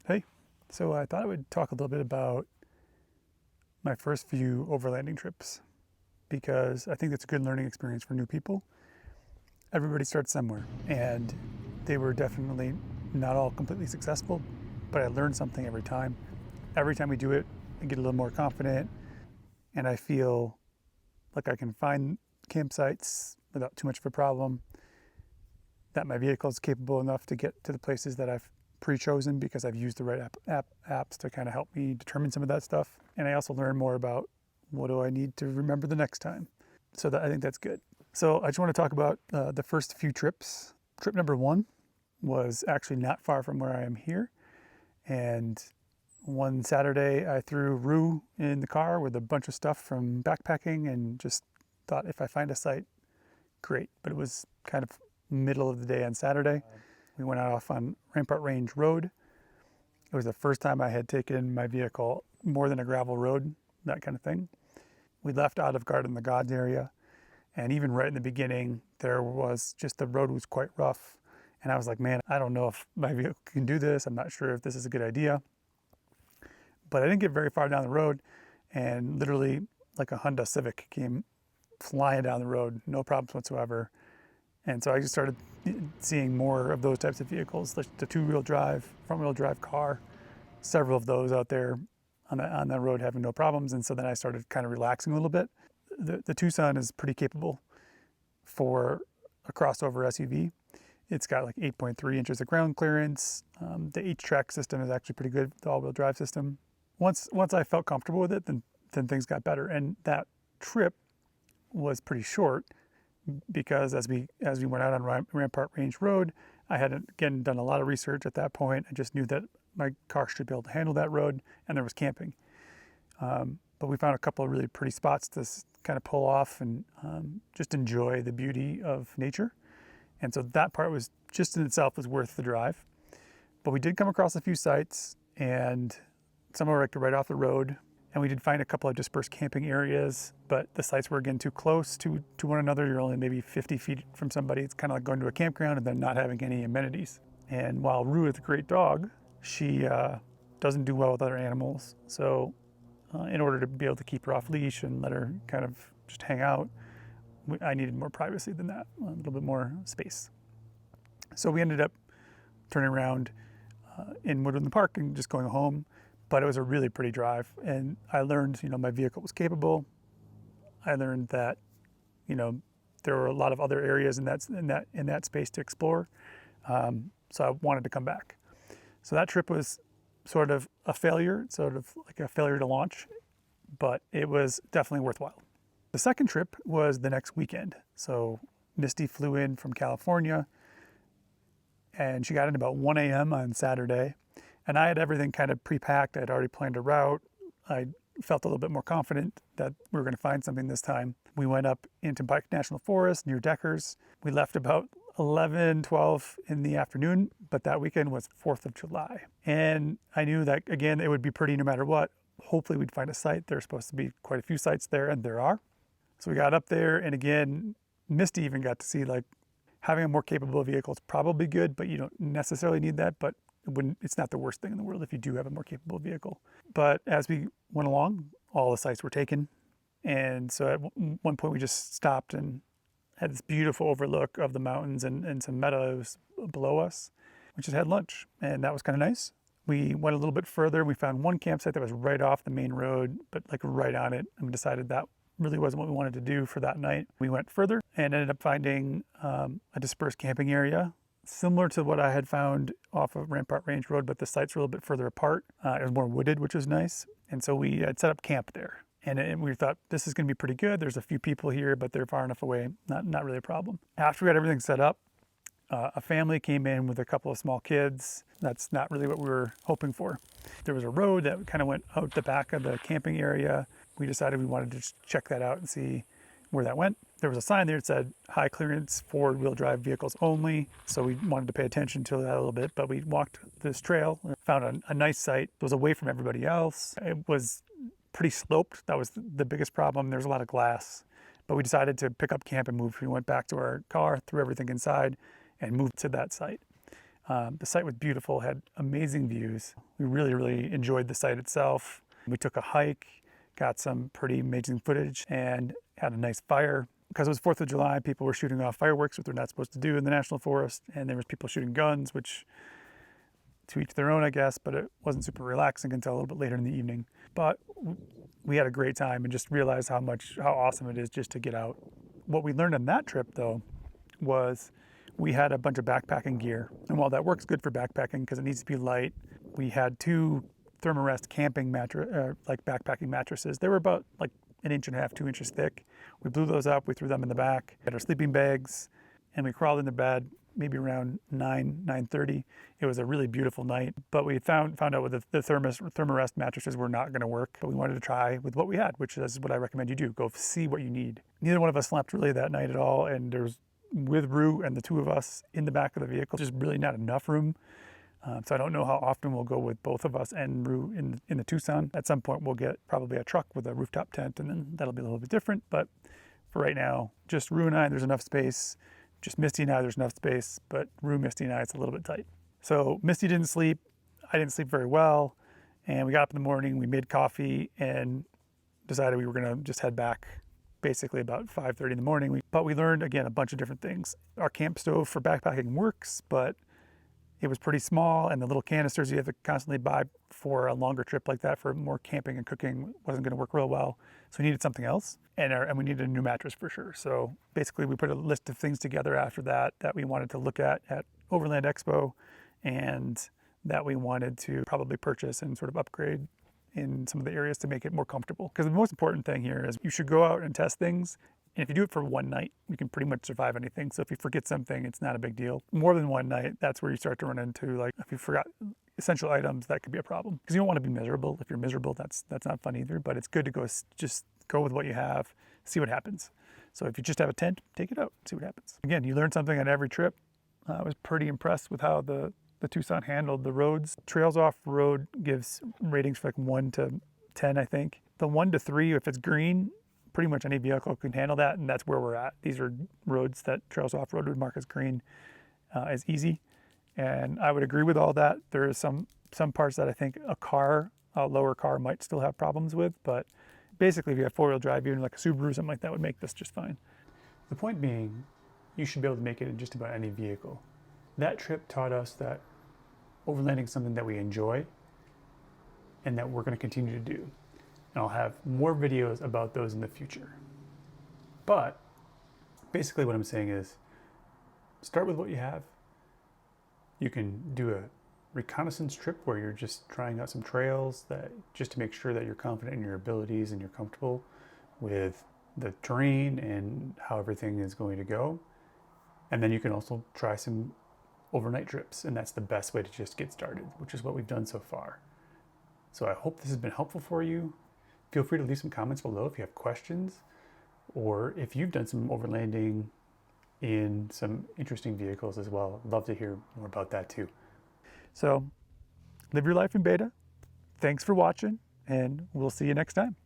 Hey, so I thought I would talk a little bit about my first few overlanding trips because I think it's a good learning experience for new people. Everybody starts somewhere, and they were definitely not all completely successful, but I learned something every time. Every time we do it, I get a little more confident, and I feel like I can find campsites without too much of a problem, that my vehicle is capable enough to get to the places that I've pre-chosen because I've used the right apps to kind of help me determine some of that stuff. And I also learn more about what do I need to remember the next time. So I think that's good. So I just want to talk about the first few trips. Trip number one was actually not far from where I am here. And one Saturday I threw Rue in the car with a bunch of stuff from backpacking and just thought if I find a site, great. But it was kind of middle of the day on Saturday. We went out off on Rampart Range Road. It was the first time I had taken my vehicle more than a gravel road, that kind of thing. We left Olive Garden, the Gods area, and even right in the beginning, there was just the road was quite rough. And I was like, man, I don't know if my vehicle can do this. I'm not sure if this is a good idea. But I didn't get very far down the road, and literally like a Honda Civic came flying down the road, no problems whatsoever. And so I just started seeing more of those types of vehicles, the two-wheel drive, front-wheel drive car, several of those out there on that road having no problems. And so then I started kind of relaxing a little bit. The Tucson is pretty capable for a crossover SUV. It's got like 8.3 inches of ground clearance. The H-Track system is actually pretty good, the all-wheel drive system. Once I felt comfortable with it, then things got better. And that trip was pretty short because as we went out on Rampart Range Road, I hadn't, again, done a lot of research at that point. I just knew that my car should be able to handle that road, and there was camping. But we found a couple of really pretty spots to kind of pull off and just enjoy the beauty of nature. And so that part was just in itself was worth the drive. But we did come across a few sites, and some were like right off the road. And we did find a couple of dispersed camping areas, but the sites were again too close to one another. You're only maybe 50 feet from somebody. It's kind of like going to a campground and then not having any amenities. And while Rue is a great dog, she doesn't do well with other animals. So in order to be able to keep her off leash and let her kind of just hang out, I needed more privacy than that, a little bit more space. So we ended up turning around in Woodland Park and just going home. But it was a really pretty drive, and I learned, my vehicle was capable. I learned that, there were a lot of other areas in that space to explore. So I wanted to come back. So that trip was sort of a failure, sort of like a failure to launch, but it was definitely worthwhile. The second trip was the next weekend. So Misty flew in from California, and she got in about 1 a.m. on Saturday. And I had everything kind of pre-packed. I had already planned a route. I felt a little bit more confident that we were going to find something this time. We went up into Pike National Forest near Deckers. We left about 11, 12 in the afternoon, but that weekend was 4th of July. And I knew that, again, it would be pretty no matter what. Hopefully we'd find a site. There's supposed to be quite a few sites there, and there are. So we got up there, and again, Misty even got to see, like, having a more capable vehicle is probably good, but you don't necessarily need that. But it's not the worst thing in the world if you do have a more capable vehicle. But as we went along, all the sites were taken. And so at one point we just stopped and had this beautiful overlook of the mountains and some meadows below us. We just had lunch, and that was kind of nice. We went a little bit further, and we found one campsite that was right off the main road, but like right on it, and we decided that really wasn't what we wanted to do for that night. We went further and ended up finding a dispersed camping area, similar to what I had found off of Rampart Range Road, but the sites were a little bit further apart. It was more wooded, which was nice. And so we had set up camp there. And we thought, this is going to be pretty good. There's a few people here, but they're far enough away. Not really a problem. After we had everything set up, a family came in with a couple of small kids. That's not really what we were hoping for. There was a road that kind of went out the back of the camping area. We decided we wanted to just check that out and see where that went. There was a sign there that said high clearance four-wheel drive vehicles only. So we wanted to pay attention to that a little bit, but we walked this trail, found a nice site. It was away from everybody else. It was pretty sloped. That was the biggest problem. There's a lot of glass, But we decided to pick up camp and move. We went back to our car, threw everything inside, and moved to that site. The site was beautiful, had amazing views. We really enjoyed the site itself. We took a hike, got some pretty amazing footage, and had a nice fire. Because it was 4th of July, people were shooting off fireworks, which they're not supposed to do in the National Forest, and there was people shooting guns, which to each their own, I guess, but it wasn't super relaxing until a little bit later in the evening. But we had a great time and just realized how awesome it is just to get out. What we learned on that trip, though, was we had a bunch of backpacking gear. And while that works good for backpacking because it needs to be light, we had 2 Thermarest camping backpacking mattresses. They were about like 1.5 inches, 2 inches thick. We blew those up, we threw them in the back, had our sleeping bags, and we crawled into bed maybe around 9:30. It was a really beautiful night, but we found out with the Thermarest mattresses were not going to work. But we wanted to try with what we had, which is what I recommend you do. Go see what you need. Neither one of us slept really that night at all, and there's with Rue and the 2 of us in the back of the vehicle, just really not enough room. So I don't know how often we'll go with both of us and Rue in the Tucson. At some point we'll get probably a truck with a rooftop tent, and then that'll be a little bit different. But for right now, just Rue and I, there's enough space. Just Misty and I, there's enough space, but Rue, Misty, and I, it's a little bit tight. So Misty didn't sleep. I didn't sleep very well. And we got up in the morning, we made coffee, and decided we were going to just head back basically about 5:30 in the morning. But we learned, again, a bunch of different things. Our camp stove for backpacking works, but it was pretty small, and the little canisters you have to constantly buy for a longer trip like that for more camping and cooking wasn't going to work real well. So we needed something else, and we needed a new mattress for sure. So basically we put a list of things together after that we wanted to look at Overland Expo, and that we wanted to probably purchase and sort of upgrade in some of the areas to make it more comfortable. Because the most important thing here is you should go out and test things. And if you do it for one night, you can pretty much survive anything. So if you forget something, it's not a big deal. More than one night, that's where you start to run into, like, if you forgot essential items, that could be a problem. Because you don't want to be miserable. If you're miserable, that's not fun either. But it's good to just go with what you have, see what happens. So if you just have a tent, take it out, see what happens. Again, you learn something on every trip. I was pretty impressed with how the Tucson handled the roads. Trails off-road gives ratings for like 1 to 10, I think. The 1 to 3, if it's green, pretty much any vehicle can handle that, and that's where we're at. These are roads that Trails Off-Road would mark as green, as easy. And I would agree with all that. There are some parts that I think a lower car might still have problems with, but basically if you have 4-wheel drive, even like a Subaru or something like that would make this just fine. The point being, you should be able to make it in just about any vehicle. That trip taught us that overlanding is something that we enjoy and that we're going to continue to do. And I'll have more videos about those in the future. But basically what I'm saying is start with what you have. You can do a reconnaissance trip where you're just trying out some trails just to make sure that you're confident in your abilities and you're comfortable with the terrain and how everything is going to go. And then you can also try some overnight trips, and that's the best way to just get started, which is what we've done so far. So I hope this has been helpful for you. Feel free to leave some comments below if you have questions, or if you've done some overlanding in some interesting vehicles as well. I'd love to hear more about that too. So live your life in beta. Thanks for watching, and we'll see you next time.